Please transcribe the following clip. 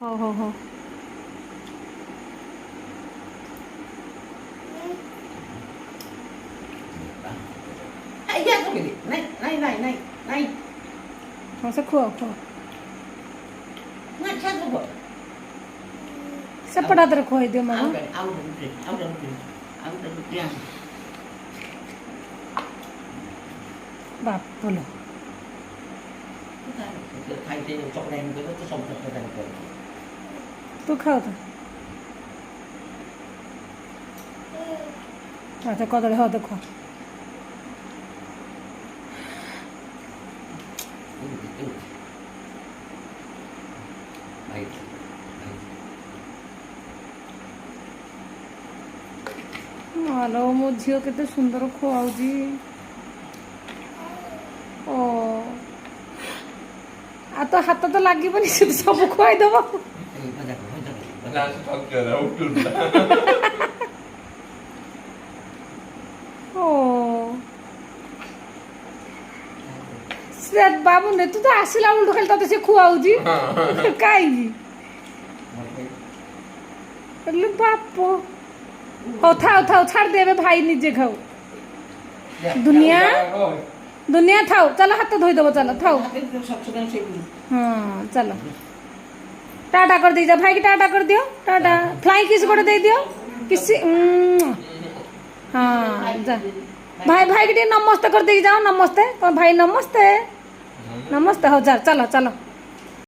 हो नाही नाही नाही नाही नाही असं खुआ खुआ नाही छान बघ सपडा तर खुवाई दे मला बाप बोलो खायचे चॉकलेट तो संपत तू खाऊ तर आता कदळी हो खा मालो मो झील केते सुंदर खुआउजी ओ आ तो हाथ तो लागबनी से सब खुआई देबो ओ श्रेत बाबू ने तू तो आसिला उल्टू खाली तते से खुआउजी काई अरे बाप हो थाओ छाड़ देवे भाई निजे खाओ दुनिया थाओ चलो हाथ धोई देव चलो थाओ हाँ चलो टाटा कर दी जा भाई की टाटा कर दियो टाटा फ्लाई किस को दे दियो किसी हाँ जा भाई के नमस्ते कर दे जाओ नमस्ते भाई नमस्ते नमस्ते हो जा चलो चलो